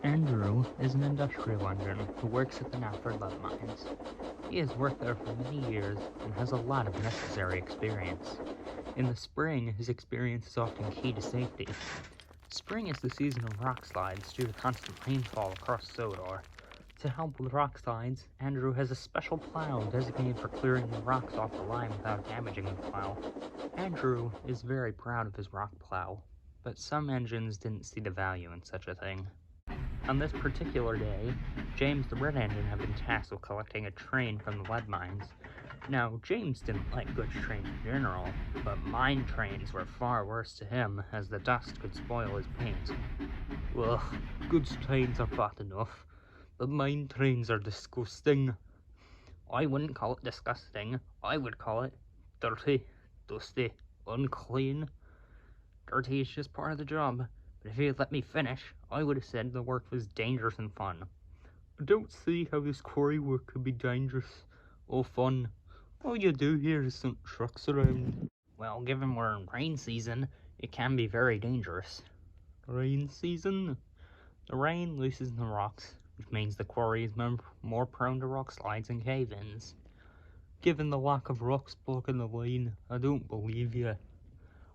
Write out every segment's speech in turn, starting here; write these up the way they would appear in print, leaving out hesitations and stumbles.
Andrew is an industrial engineer who works at the Knapford lead mines. He has worked there for many years and has a lot of necessary experience. In the spring, his experience is often key to safety. Spring is the season of rock slides due to constant rainfall across Sodor. To help with rock slides, Andrew has a special plow designated for clearing the rocks off the line without damaging the plow. Andrew is very proud of his rock plow, but some engines didn't see the value in such a thing. On this particular day, James the Red Engine had been tasked with collecting a train from the lead mines. Now, James didn't like goods trains in general, but mine trains were far worse to him, as the dust could spoil his paint. Ugh, goods trains are bad enough, but mine trains are disgusting. I wouldn't call it disgusting, I would call it dirty, dusty, unclean. Dirty is just part of the job. But if he had let me finish, I would have said the work was dangerous and fun. I don't see how this quarry work could be dangerous or fun. All you do here is send trucks around. Well, given we're in rain season, it can be very dangerous. Rain season? The rain loosens the rocks, which means the quarry is more prone to rock slides and cave-ins. Given the lack of rocks blocking the lane, I don't believe you.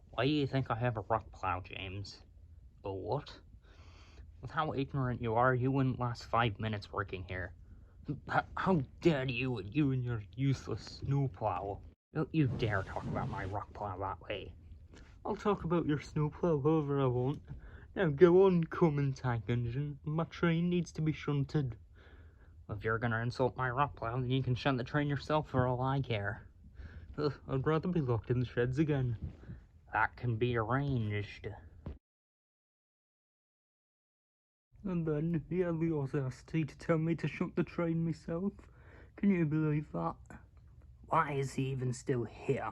Why do you think I have a rock plow, James? A what? With how ignorant you are, you wouldn't last 5 minutes working here. How dare you and your useless snowplow? Don't you dare talk about my rock plow that way. I'll talk about your snowplow however I want. Now go on, common tank engine. My train needs to be shunted. If you're gonna insult my rock plow, then you can shunt the train yourself for all I care. I'd rather be locked in the sheds again. That can be arranged. And then he had the audacity to tell me to shunt the train myself. Can you believe that? Why is he even still here?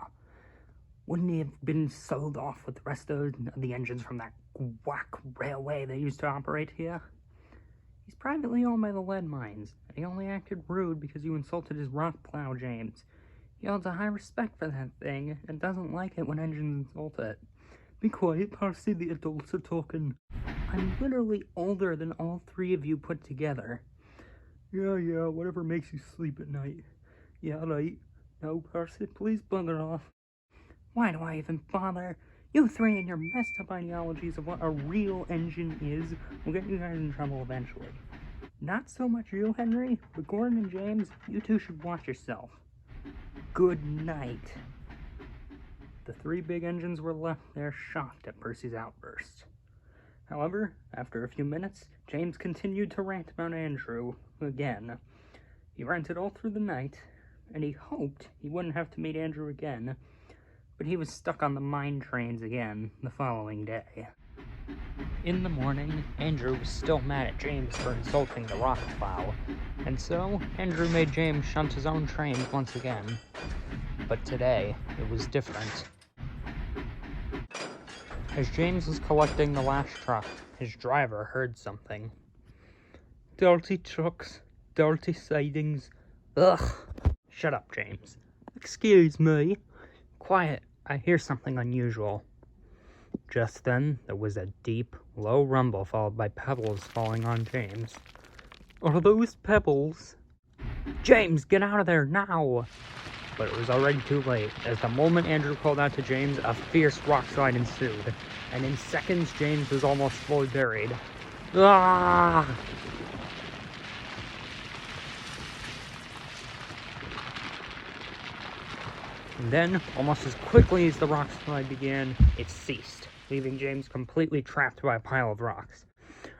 Wouldn't he have been sold off with the rest of the engines from that whack railway they used to operate here? He's privately owned by the lead mines, and he only acted rude because you insulted his rock plow, James. He holds a high respect for that thing, and doesn't like it when engines insult it. Be quiet, Percy, the adults are talking. I'm literally older than all three of you put together. Yeah, whatever makes you sleep at night. Yeah, right. No, Percy, please bugger off. Why do I even bother? You three and your messed up ideologies of what a real engine is will get you guys in trouble eventually. Not so much you, Henry, but Gordon and James, you two should watch yourself. Good night. The three big engines were left there shocked at Percy's outburst. However, after a few minutes, James continued to rant about Andrew again. He ranted all through the night, and he hoped he wouldn't have to meet Andrew again, but he was stuck on the mine trains again the following day. In the morning, Andrew was still mad at James for insulting the rock plow, and so Andrew made James shunt his own trains once again. But today, it was different. As James was collecting the last truck, his driver heard something. Dirty trucks, dirty sidings. Ugh! Shut up, James. Excuse me. Quiet, I hear something unusual. Just then, there was a deep, low rumble followed by pebbles falling on James. Are those pebbles? James, get out of there now! But it was already too late. As the moment Andrew called out to James, a fierce rock slide ensued, and in seconds James was almost fully buried. Ah! And then, almost as quickly as the rock slide began, it ceased, leaving James completely trapped by a pile of rocks.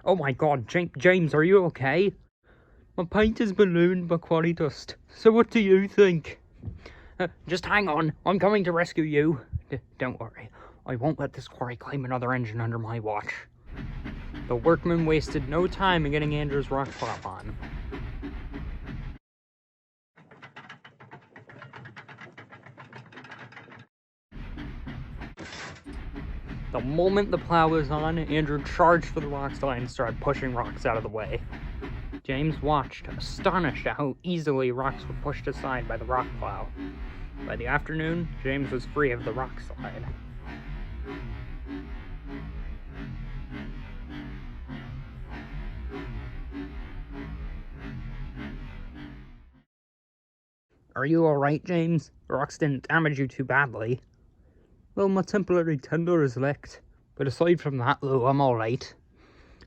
Oh my god, James, are you okay? My paint has been ruined by quarry dust, so what do you think? Just hang on, I'm coming to rescue you. Don't worry, I won't let this quarry claim another engine under my watch. The workmen wasted no time in getting Andrew's rock plow on. The moment the plow was on, Andrew charged for the rock slide and started pushing rocks out of the way. James watched, astonished at how easily rocks were pushed aside by the rock plow. By the afternoon, James was free of the rock slide. Are you alright, James? The rocks didn't damage you too badly. Well, my temporary tender is licked, but aside from that, though, I'm alright.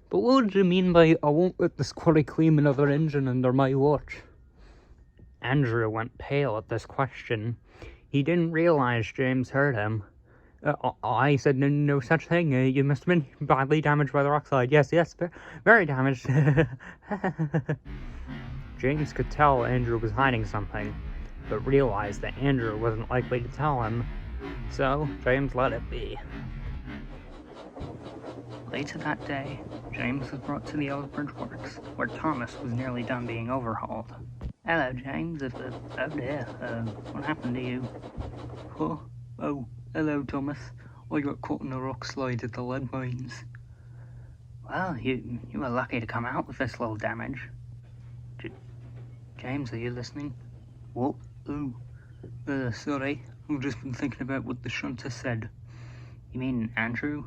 But what do you mean by, I won't let this quarry claim another engine under my watch? Andrew went pale at this question. He didn't realise James heard him. I said no such thing. You must have been badly damaged by the rockside. Yes, very damaged. James could tell Andrew was hiding something, but realized that Andrew wasn't likely to tell him, so James let it be. Later that day, James was brought to the Ellsbridge Works, where Thomas was nearly done being overhauled. Hello, James. Oh dear. What happened to you? Huh? Oh, hello, Thomas. I got caught in a rock slide at the lead mines. Well, you were lucky to come out with this little damage. James, are you listening? What? Oh, sorry. I've just been thinking about what the shunter said. You mean Andrew?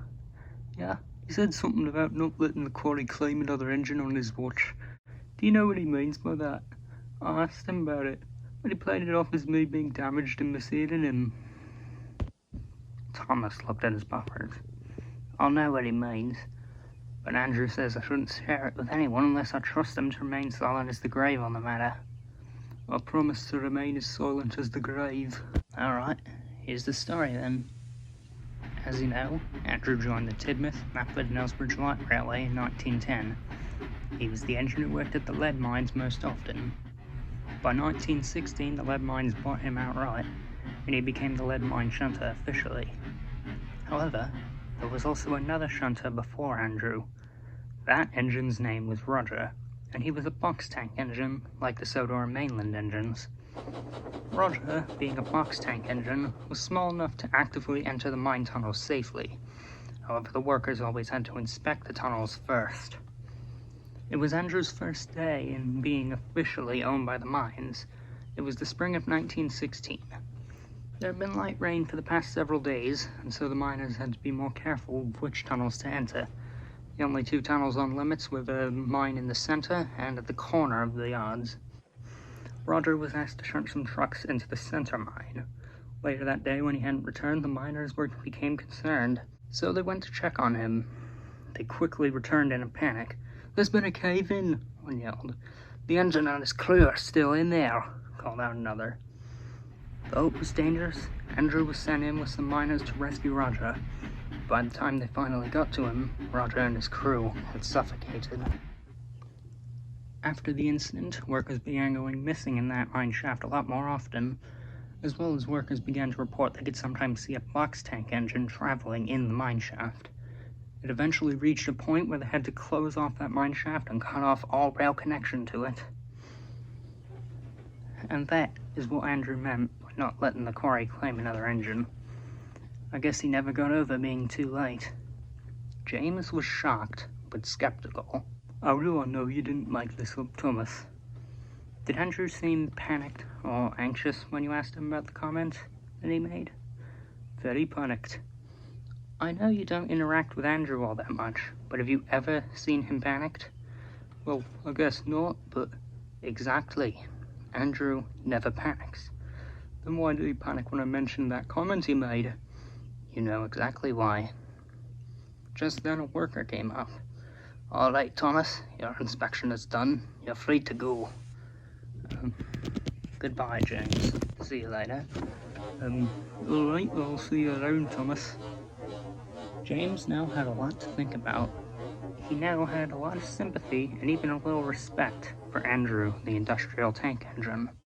Yeah, he said something about not letting the quarry claim another engine on his watch. Do you know what he means by that? I asked him about it, but he played it off as me being damaged and misleading him. Thomas looked at his buffers. I know what he means, but Andrew says I shouldn't share it with anyone unless I trust him to remain silent as the grave on the matter. I promise to remain as silent as the grave. Alright, here's the story then. As you know, Andrew joined the Tidmouth, Maplid and Ellsbridge Light Railway in 1910. He was the engine who worked at the lead mines most often. By 1916, the lead mines bought him outright, and he became the lead mine shunter officially. However, there was also another shunter before Andrew. That engine's name was Roger, and he was a box tank engine, like the Sudrian mainland engines. Roger, being a box tank engine, was small enough to actively enter the mine tunnels safely. However, the workers always had to inspect the tunnels first. It was Andrew's first day in being officially owned by the mines. It was the spring of 1916. There had been light rain for the past several days, and so the miners had to be more careful of which tunnels to enter. The only two tunnels on limits were the mine in the center and at the corner of the yards. Roger was asked to shunt some trucks into the center mine. Later that day, when he hadn't returned, the miners became concerned, so they went to check on him. They quickly returned in a panic. "There's been a cave-in," one yelled. "The engine and his crew are still in there," called out another. Though it was dangerous, Andrew was sent in with some miners to rescue Roger. By the time they finally got to him, Roger and his crew had suffocated. After the incident, workers began going missing in that mine shaft a lot more often, as well as workers began to report they could sometimes see a box tank engine traveling in the mine shaft. It eventually reached a point where they had to close off that mine shaft and cut off all rail connection to it. And that is what Andrew meant by not letting the quarry claim another engine. I guess he never got over being too late. James was shocked, but skeptical. "How do I know you didn't make this up, Thomas?" Did Andrew seem panicked or anxious when you asked him about the comment that he made? "Very panicked." I know you don't interact with Andrew all that much, but have you ever seen him panicked? "Well, I guess not, but..." Exactly. Andrew never panics. "Then why did he panic when I mentioned that comment he made?" "You know exactly why." Just then a worker came up. "All right, Thomas, your inspection is done. You're free to go." Goodbye, James. See you later." All right, I'll see you around, Thomas." James now had a lot to think about. He now had a lot of sympathy and even a little respect for Andrew, the industrial tank engine.